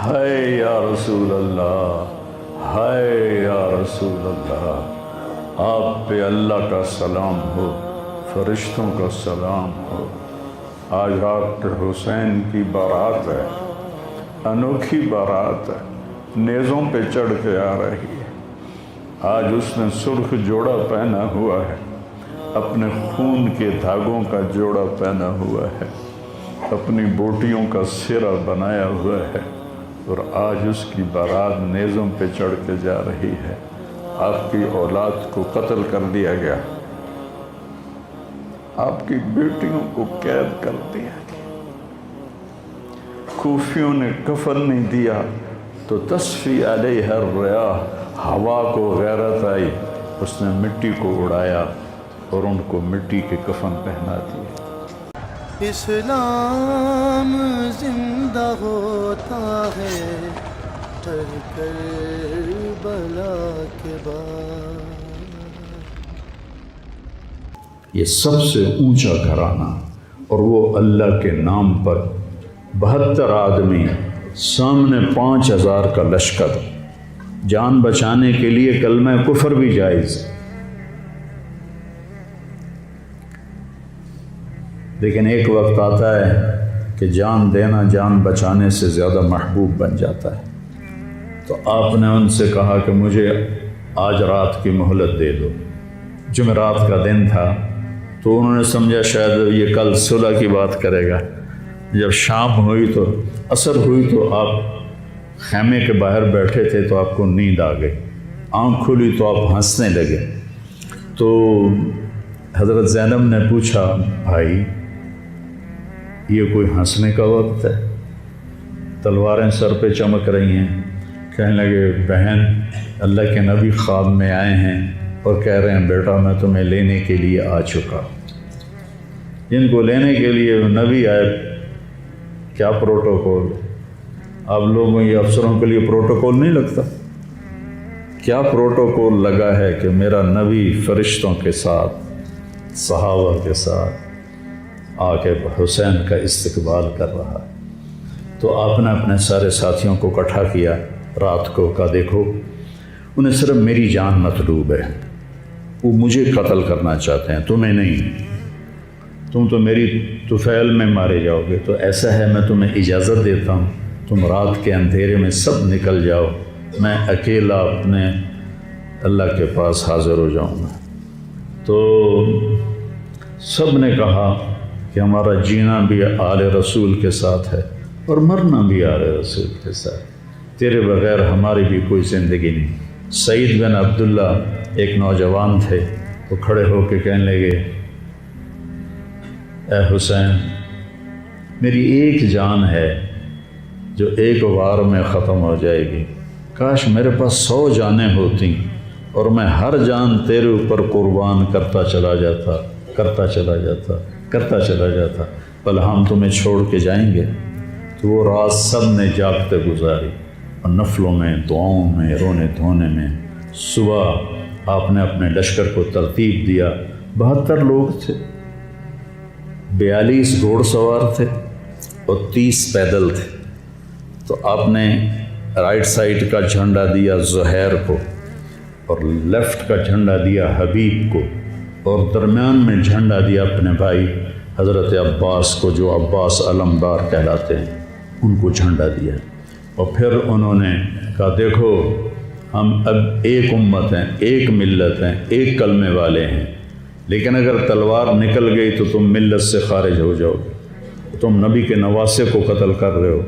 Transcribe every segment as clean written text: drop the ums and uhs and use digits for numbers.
ہے یا رسول اللہ، ہے یا رسول اللہ، آپ پہ اللہ کا سلام ہو، فرشتوں کا سلام ہو۔ آج ڈاکٹر حسین کی بارات ہے، انوکھی بارات ہے، نیزوں پہ چڑھ کے آ رہی ہے۔ آج اس نے سرخ جوڑا پہنا ہوا ہے، اپنے خون کے دھاگوں کا جوڑا پہنا ہوا ہے، اپنی بوٹیوں کا سرا بنایا ہوا ہے، اور آج اس کی بارات نیزوں پہ چڑھ کے جا رہی ہے۔ آپ کی اولاد کو قتل کر دیا گیا، آپ کی بیٹیوں کو قید کر دیا گیا، کوفیوں نے کفن نہیں دیا تو تصفی علیہ الریاح، ہوا کو غیرت آئی، اس نے مٹی کو اڑایا اور ان کو مٹی کے کفن پہنا دیا۔ اسلام زندہ ہوتا ہے ہر کربلا کے بعد۔ یہ سب سے اونچا گھرانہ، اور وہ اللہ کے نام پر 72 آدمی، سامنے 5000 کا لشکر، جان بچانے کے لیے کلمہ کفر بھی جائز، لیکن ایک وقت آتا ہے کہ جان دینا جان بچانے سے زیادہ محبوب بن جاتا ہے۔ تو آپ نے ان سے کہا کہ مجھے آج رات کی مہلت دے دو۔ جمعرات کا دن تھا تو انہوں نے سمجھا شاید یہ کل صلح کی بات کرے گا۔ جب شام ہوئی تو عصر ہوئی تو آپ خیمے کے باہر بیٹھے تھے تو آپ کو نیند آ گئی، آنکھ کھلی تو آپ ہنسنے لگے۔ تو حضرت زینب نے پوچھا، بھائی یہ کوئی ہنسنے کا وقت ہے؟ تلواریں سر پہ چمک رہی ہیں۔ کہنے لگے، بہن اللہ کے نبی خواب میں آئے ہیں اور کہہ رہے ہیں بیٹا میں تمہیں لینے کے لیے آ چکا۔ جن کو لینے کے لیے نبی آئے، کیا پروٹوکول؟ آپ لوگوں یہ افسروں کے لیے پروٹوکول نہیں لگتا؟ کیا پروٹوکول لگا ہے کہ میرا نبی فرشتوں کے ساتھ، صحابہ کے ساتھ آ کے حسین کا استقبال کر رہا۔ تو آپ نے اپنے سارے ساتھیوں کو اکٹھا کیا رات کو، کہا دیکھو انہیں صرف میری جان مطلوب ہے، وہ مجھے قتل کرنا چاہتے ہیں، تمہیں نہیں۔ تم تو میری طفیل میں مارے جاؤ گے، تو ایسا ہے میں تمہیں اجازت دیتا ہوں، تم رات کے اندھیرے میں سب نکل جاؤ، میں اکیلا اپنے اللہ کے پاس حاضر ہو جاؤں گا۔ تو سب نے کہا کہ ہمارا جینا بھی آل رسول کے ساتھ ہے اور مرنا بھی آل رسول کے ساتھ، تیرے بغیر ہماری بھی کوئی زندگی نہیں۔ سعید بن عبداللہ ایک نوجوان تھے، وہ کھڑے ہو کے کہنے لگے، اے حسین میری ایک جان ہے جو ایک وار میں ختم ہو جائے گی، کاش میرے پاس 100 جانیں ہوتی اور میں ہر جان تیرے اوپر قربان کرتا چلا جاتا، بل ہم تمہیں چھوڑ کے جائیں گے۔ تو وہ رات سب نے جاگتے گزاری، اور نفلوں میں، دعاؤں میں، رونے دھونے میں۔ صبح آپ نے اپنے لشکر کو ترتیب دیا، 72 لوگ تھے، 42 گھوڑ سوار تھے اور 30 پیدل تھے۔ تو آپ نے رائٹ سائڈ کا جھنڈا دیا زہیر کو، اور لیفٹ کا جھنڈا دیا حبیب کو، اور درمیان میں جھنڈا دیا اپنے بھائی حضرت عباس کو، جو عباس علمدار کہلاتے ہیں، ان کو جھنڈا دیا۔ اور پھر انہوں نے کہا دیکھو ہم اب ایک امت ہیں، ایک ملت ہیں، ایک کلمے والے ہیں، لیکن اگر تلوار نکل گئی تو تم ملت سے خارج ہو جاؤ گے، تم نبی کے نواسے کو قتل کر رہے ہو،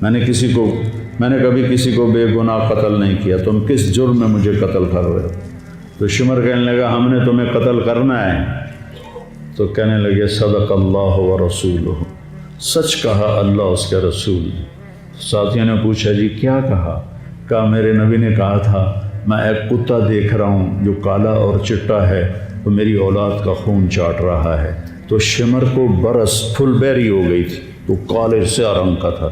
میں نے کبھی کسی کو بے گناہ قتل نہیں کیا، تم کس جرم میں مجھے قتل کر رہے ہو؟ تو شمر کہنے لگا ہم نے تمہیں قتل کرنا ہے۔ تو کہنے لگے صدق اللہ و رسولہ، سچ کہا اللہ اس کے رسول نے۔ ساتھیوں نے پوچھا جی کیا کہا میرے نبی نے کہا تھا میں ایک کتا دیکھ رہا ہوں جو کالا اور چٹا ہے، تو میری اولاد کا خون چاٹ رہا ہے۔ تو شمر کو برس پھل بیری ہو گئی تھی، تو کالے سیاہ رنگ کا تھا،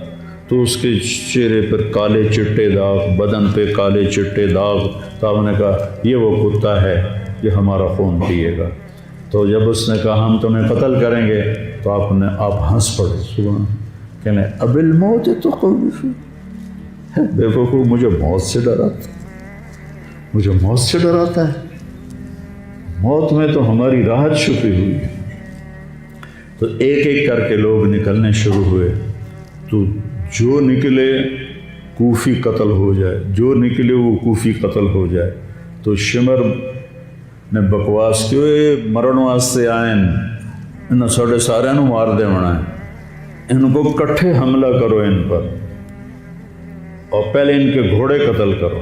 تو اس کے چہرے پر کالے چٹے داغ، بدن پہ کالے چٹے داغ۔ تو آپ نے کہا یہ وہ کتا ہے جو ہمارا خون پیے گا۔ تو جب اس نے کہا ہم تمہیں قتل کریں گے تو آپ ہنس پڑے، سبحان، کہنے اب الموت تو خوف، بے وقوف مجھے موت سے ڈراتا، مجھے موت سے ڈراتا ہے، موت میں تو ہماری راحت چھپی ہوئی ہے۔ تو ایک ایک کر کے لوگ نکلنے شروع ہوئے، تو جو نکلے کوفی قتل ہو جائے، جو نکلے وہ کوفی قتل ہو جائے۔ تو شمر نے بکواس کی، مرن واسطے آئیں، انہوں ساڑھے سارے نو مار دے ہونا ہے، ان کو کٹھے حملہ کرو ان پر، اور پہلے ان کے گھوڑے قتل کرو۔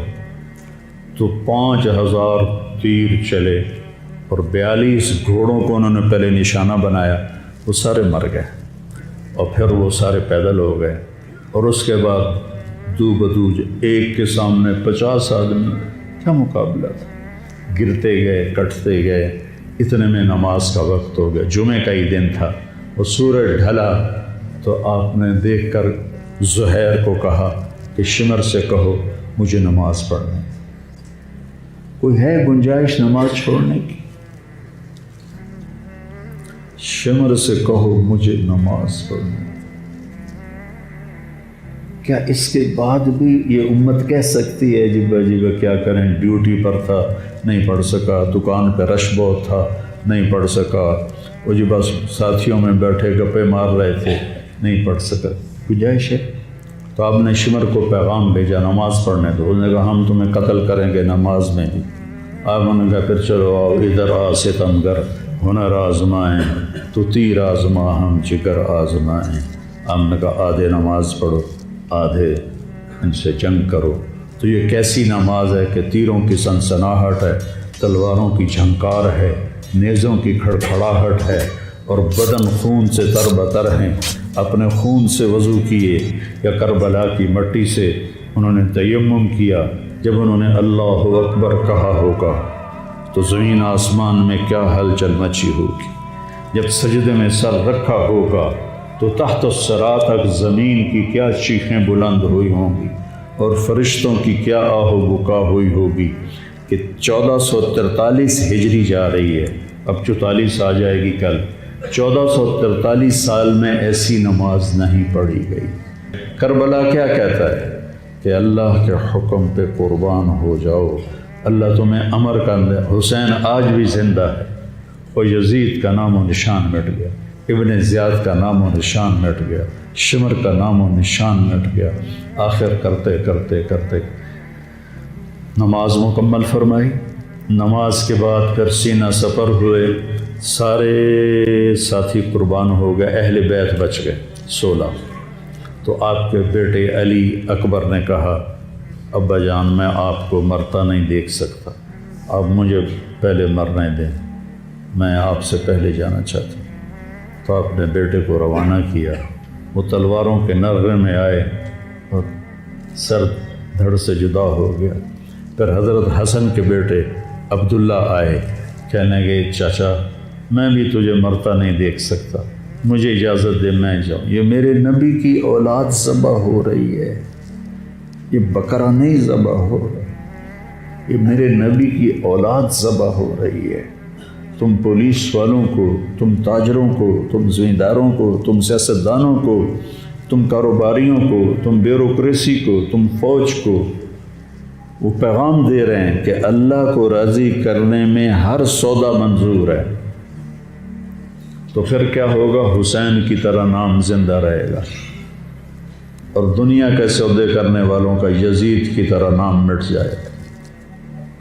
تو 5000 تیر چلے اور 42 گھوڑوں کو انہوں نے پہلے نشانہ بنایا، وہ سارے مر گئے، اور پھر وہ سارے پیدل ہو گئے۔ اور اس کے بعد دو بدو ایک کے سامنے 50 آدمی، کیا مقابلہ تھا، گرتے گئے کٹتے گئے۔ اتنے میں نماز کا وقت ہو گیا، جمعے کا ہی دن تھا، وہ سورج ڈھلا تو آپ نے دیکھ کر زہیر کو کہا کہ شمر سے کہو مجھے نماز پڑھنے، کوئی ہے گنجائش نماز چھوڑنے کی؟ شمر سے کہو مجھے نماز پڑھنے۔ کیا اس کے بعد بھی یہ امت کہہ سکتی ہے جی بھائی کیا کریں، ڈیوٹی پر تھا نہیں پڑھ سکا، دکان پہ رش بہت تھا نہیں پڑھ سکا، وہ جی بس ساتھیوں میں بیٹھے گپے مار رہے تھے نہیں پڑھ سکا، گنجائش ہے؟ تو آپ نے شمر کو پیغام بھیجا نماز پڑھنے دو، انہوں نے کہا ہم تمہیں قتل کریں گے نماز میں بھی۔ آپ نے کہا پھر چلو آؤ ادھر آ ستمگر، ہنر آزمائیں تو تیر آزما ہم جگر آزمائیں۔ ہم نے کہا آدھے نماز پڑھو آدھے ان سے جنگ کرو۔ تو یہ کیسی نماز ہے کہ تیروں کی سنسناہٹ ہے، تلواروں کی جھنکار ہے، نیزوں کی کھڑکھڑاہٹ ہے، اور بدن خون سے تر بتر ہیں۔ اپنے خون سے وضو کیے یا کربلا کی مٹی سے انہوں نے تیمم کیا۔ جب انہوں نے اللہ اکبر کہا ہوگا تو زمین آسمان میں کیا ہلچل مچی ہوگی، جب سجدے میں سر رکھا ہوگا تو تحت الثری تک زمین کی کیا چیخیں بلند ہوئی ہوں گی، اور فرشتوں کی کیا آہ و بکا ہوئی ہوگی کہ 1443 ہجری جا رہی ہے، اب 44 آ جائے گی کل۔ 1443 سال میں ایسی نماز نہیں پڑھی گئی۔ کربلا کیا کہتا ہے کہ اللہ کے حکم پہ قربان ہو جاؤ، اللہ تمہیں امر کر دے۔ حسین آج بھی زندہ ہے، اور یزید کا نام و نشان مٹ گیا، ابن زیاد کا نام و نشان مٹ گیا، شمر کا نام و نشان مٹ گیا۔ آخر کرتے کرتے کرتے نماز مکمل فرمائی۔ نماز کے بعد پھر سینہ سپر ہوئے، سارے ساتھی قربان ہو گئے، اہل بیت بچ گئے 16۔ تو آپ کے بیٹے علی اکبر نے کہا ابا جان میں آپ کو مرتا نہیں دیکھ سکتا، آپ مجھے پہلے مرنے دیں، میں آپ سے پہلے جانا چاہتا ہوں۔ تو آپ نے بیٹے کو روانہ کیا، وہ تلواروں کے نغمے میں آئے اور سر دھڑ سے جدا ہو گیا۔ پھر حضرت حسن کے بیٹے عبداللہ آئے، کہنے لگے چاچا میں بھی تجھے مرتا نہیں دیکھ سکتا، مجھے اجازت دے میں جاؤں، یہ میرے نبی کی اولاد ذبح ہو رہی ہے، یہ بکرا نہیں ذبح ہو رہا، یہ میرے نبی کی اولاد ذبح ہو رہی ہے۔ تم پولیس والوں کو، تم تاجروں کو، تم زمینداروں کو، تم سیاستدانوں کو، تم کاروباریوں کو، تم بیوروکریسی کو، تم فوج کو وہ پیغام دے رہے ہیں کہ اللہ کو راضی کرنے میں ہر سودا منظور ہے۔ تو پھر کیا ہوگا؟ حسین کی طرح نام زندہ رہے گا، اور دنیا کے سودے کرنے والوں کا یزید کی طرح نام مٹ جائے گا۔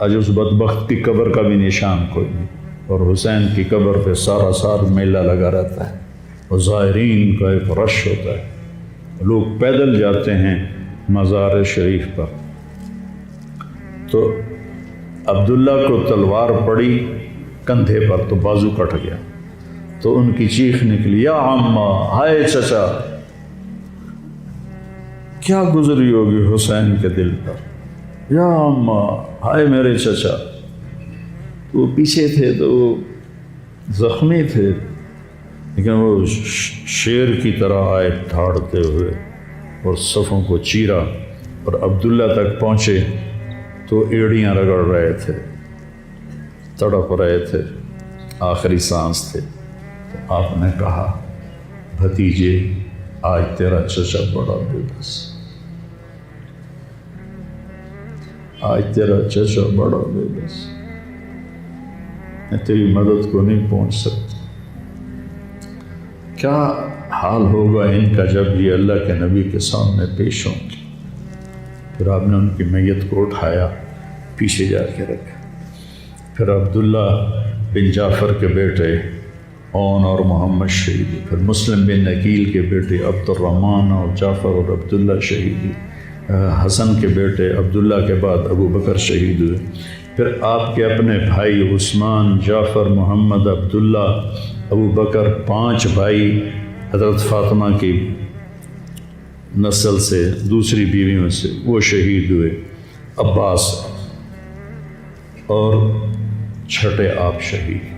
آج اس بدبخت کی قبر کا بھی نشان کوئی نہیں، اور حسین کی قبر پہ سارا سال میلہ لگا رہتا ہے، اور زائرین کا ایک رش ہوتا ہے، لوگ پیدل جاتے ہیں مزار شریف پر۔ تو عبداللہ کو تلوار پڑی کندھے پر تو بازو کٹ گیا، تو ان کی چیخ نکلی یا عمّا، ہائے چچا، کیا گزری ہوگی حسین کے دل پر، یا عمّا، ہائے میرے چچا۔ وہ پیچھے تھے تو وہ زخمی تھے، لیکن وہ شیر کی طرح آئے دھاڑتے ہوئے اور صفوں کو چیرا، اور عبداللہ تک پہنچے تو ایڑیاں رگڑ رہے تھے، تڑپ رہے تھے، آخری سانس تھے۔ تو آپ نے کہا بھتیجے آج تیرا چچا بڑا بے بس، آج تیرا چچا بڑا بے بس، میں تیری مدد کو نہیں پہنچ سکتا۔ کیا حال ہوگا ان کا جب یہ اللہ کے نبی کے سامنے پیش ہوں گے۔ پھر آپ نے ان کی میت کو اٹھایا، پیچھے جا کے رکھا۔ پھر عبداللہ بن جعفر کے بیٹے اون اور محمد شہید ہوئے۔ پھر مسلم بن عقیل کے بیٹے عبد الرحمن اور جعفر اور عبداللہ شہید ہوئے۔ حسن کے بیٹے عبداللہ کے بعد ابو بکر شہید ہوئے۔ پھر آپ کے اپنے بھائی عثمان، جعفر، محمد، عبداللہ، ابو بکر، 5 بھائی حضرت فاطمہ کی نسل سے، دوسری بیویوں سے، وہ شہید ہوئے۔ عباس اور چھٹے آپ شہید۔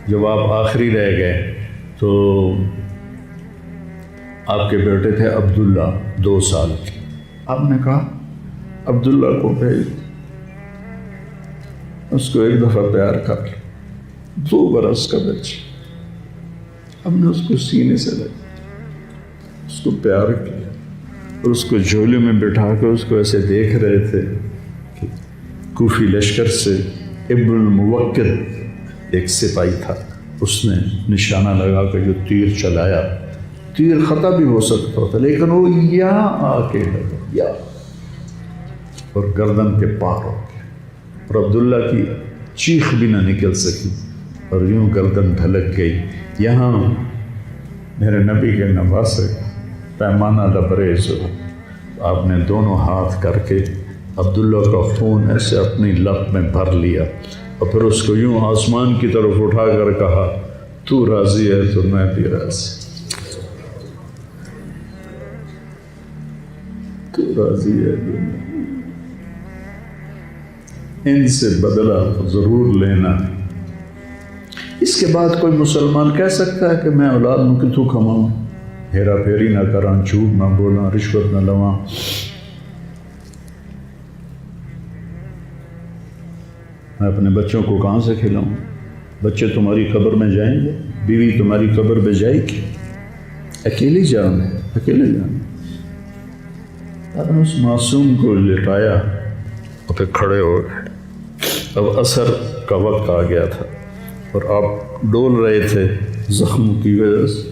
جب آپ آخری رہ گئے تو آپ کے بیٹے تھے عبداللہ 2 سال کے۔ آپ نے کہا عبداللہ کو بھیج، اس کو ایک دفعہ پیار کر لیا۔ 2 برس کا بچہ، ہم نے اس کو سینے سے لگا، اس کو پیار کیا اور اس کو جھولے میں بٹھا کے اس کو ایسے دیکھ رہے تھے کہ کوفی لشکر سے ابن الموکل ایک سپاہی تھا، اس نے نشانہ لگا کے جو تیر چلایا، تیر خطا بھی ہو سکتا تھا لیکن وہ یہاں آ کے لگا، یا اور گردن کے پار ہو گیا، اور عبداللہ کی چیخ بھی نہ نکل سکی اور یوں گردن ڈھلک گئی۔ یہاں میرے نبی کے نواسے پیمانہ لبریز ہو، آپ نے دونوں ہاتھ کر کے عبداللہ کا خون ایسے اپنی لب میں بھر لیا اور پھر اس کو یوں آسمان کی طرف اٹھا کر کہا، تو راضی ہے تو میں بھی راضی، تو راضی ہے تو میں۔ ان سے بدلہ ضرور لینا۔ اس کے بعد کوئی مسلمان کہہ سکتا ہے کہ میں اولاد میں کتوں کماؤں، ہیرا پھیری نہ کراں، جھوٹ نہ بولاں، رشوت نہ لواں۔ میں اپنے بچوں کو کہاں سے کھلاؤں؟ بچے تمہاری قبر میں جائیں گے، بیوی تمہاری قبر میں جائے گی، اکیلی جاؤں گے، اکیلے جاؤں گے۔ آپ نے اس معصوم کو لٹایا اور پھر کھڑے ہو گئے۔ اب عصر کا وقت آ گیا تھا اور آپ ڈول رہے تھے زخموں کی وجہ سے۔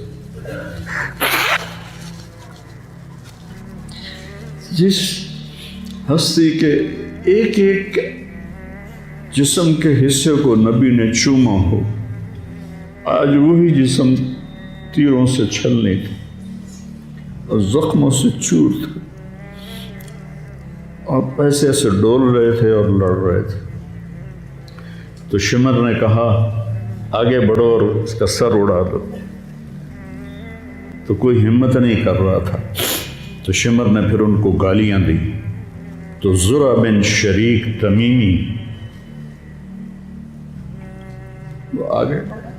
جس ہستی کے ایک ایک جسم کے حصے کو نبی نے چوما ہو، آج وہی جسم تیروں سے چھلنی تھی اور زخموں سے چور تھا۔ آپ ایسے ایسے ڈول رہے تھے اور لڑ رہے تھے تو شمر نے کہا آگے بڑھو اور اس کا سر اڑا دو، تو کوئی ہمت نہیں کر رہا تھا، تو شمر نے پھر ان کو گالیاں دی، تو زرع بن شریک تمیمی وہ آگے بڑھا،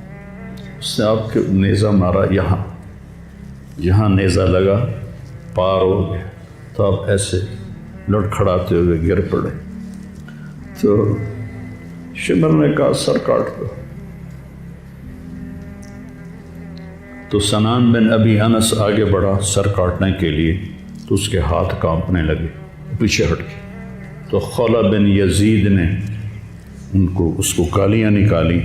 اس نے آپ کے نیزہ مارا، یہاں نیزہ لگا، پار ہو گیا، تو آپ ایسے لڑکھڑاتے ہوئے گر پڑے۔ تو شمر نے کہا سر کاٹ دو، تو سنان بن ابی انس آگے بڑھا سر کاٹنے کے لیے، تو اس کے ہاتھ کانپنے لگے، پیچھے ہٹ گئے، تو خولہ بن یزید نے اس کو گالیاں نکالی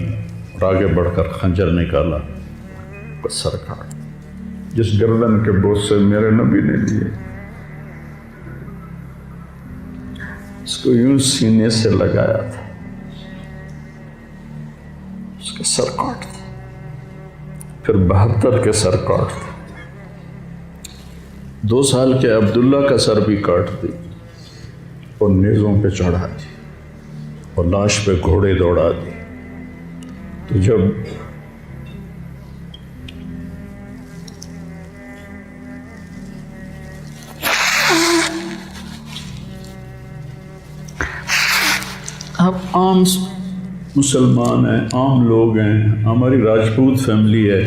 اور آگے بڑھ کر خنجر نکالا، سر کاٹ، جس گردن کے بوسے میرے نبی نے لیے، اس کو یوں سینے سے لگایا تھا، اس کا سر کاٹ تھا، پھر 72 کے سر کاٹ تھا، 2 سال کے عبداللہ کا سر بھی کاٹ دی اور نیزوں پہ چڑھا دی اور لاش پہ گھوڑے دوڑا دی۔ تو جب آپ عام مسلمان ہیں، عام لوگ ہیں، ہماری راجپوت فیملی ہے،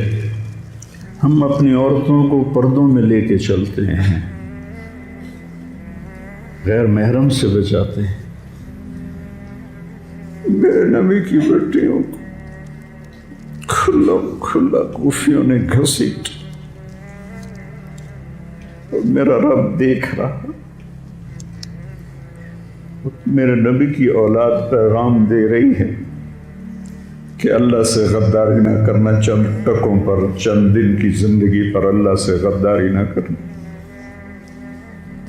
ہم اپنی عورتوں کو پردوں میں لے کے چلتے ہیں، غیر محرم سے بچاتے ہیں۔ میرے نبی کی بیٹیوں کو کھلا کوفیوں نے گھسیٹ، اور میرا رب دیکھ رہا، میرے نبی کی اولاد پیغام دے رہی ہے کہ اللہ سے غداری نہ کرنا، چند ٹکوں پر، چند دن کی زندگی پر اللہ سے غداری نہ کرنا۔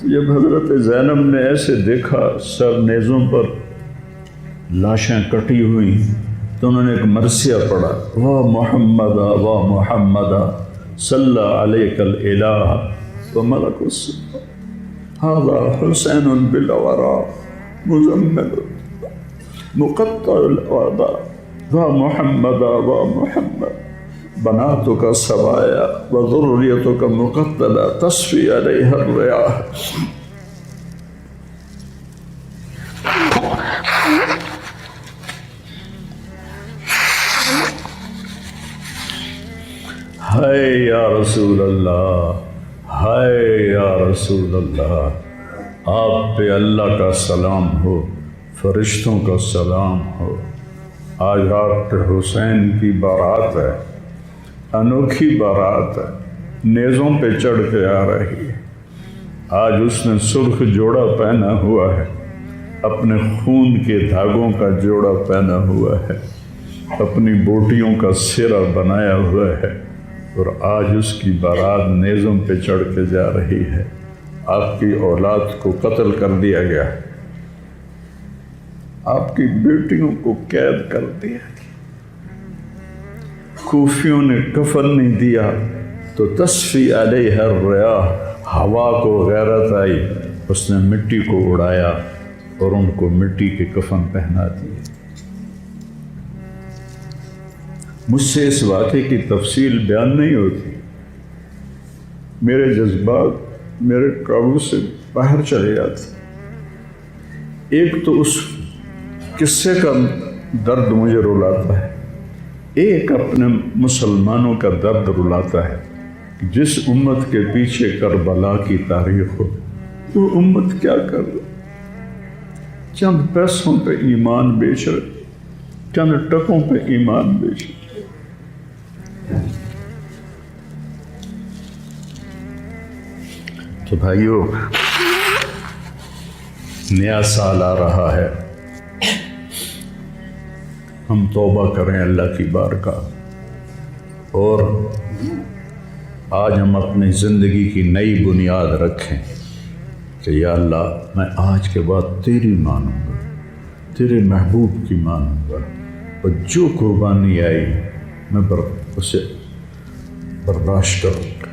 جب حضرت زینب نے ایسے دیکھا سر نیزوں پر لاشیں کٹی ہوئی تو انہوں نے ایک مرثیہ پڑھا، واہ محمد واہ محمد صلی علیک الالہ وملک السماء ھذا حسین بالورا مزمل مقطع الاعضاء واہ محمد واہ محمد بناتک سبایا وذریتک مقتلہ تصفی علیہ الریاح۔ ہائے یا رسول اللہ، ہائے یا رسول اللہ، آپ پہ اللہ کا سلام ہو، فرشتوں کا سلام ہو۔ آج ڈاکٹر حسین کی بارات ہے، انوکھی بارات ہے، نیزوں پہ چڑھ کے آ رہی ہے۔ آج اس نے سرخ جوڑا پہنا ہوا ہے، اپنے خون کے دھاگوں کا جوڑا پہنا ہوا ہے، اپنی بوٹیوں کا سرا بنایا ہوا ہے، اور آج اس کی بارات نیزوں پہ چڑھ کے جا رہی ہے۔ آپ کی اولاد کو قتل کر دیا گیا، آپ کی بیٹیوں کو قید کر دیا گیا، کوفیوں نے کفن نہیں دیا تو تصفی علیہ الریاح، ہوا کو غیرت آئی، اس نے مٹی کو اڑایا اور ان کو مٹی کے کفن پہنا دیے۔ مجھ سے اس واقعے کی تفصیل بیان نہیں ہوتی، میرے جذبات میرے قابو سے باہر چلے جاتے۔ ایک تو اس قصے کا درد مجھے رلاتا ہے، ایک اپنے مسلمانوں کا درد رلاتا ہے۔ جس امت کے پیچھے کربلا کی تاریخ ہو، وہ امت کیا کر رہی؟ چند پیسوں پہ ایمان بیچ رہے، چند ٹکوں پہ ایمان بیچ رہے۔ تو بھائیو، نیا سال آ رہا ہے، ہم توبہ کریں اللہ کی بارگاہ، اور آج ہم اپنی زندگی کی نئی بنیاد رکھیں کہ یا اللہ میں آج کے بعد تیری مانوں گا، تیرے محبوب کی مانوں گا، اور جو قربانی آئی میں اسے برداشت کروں گا۔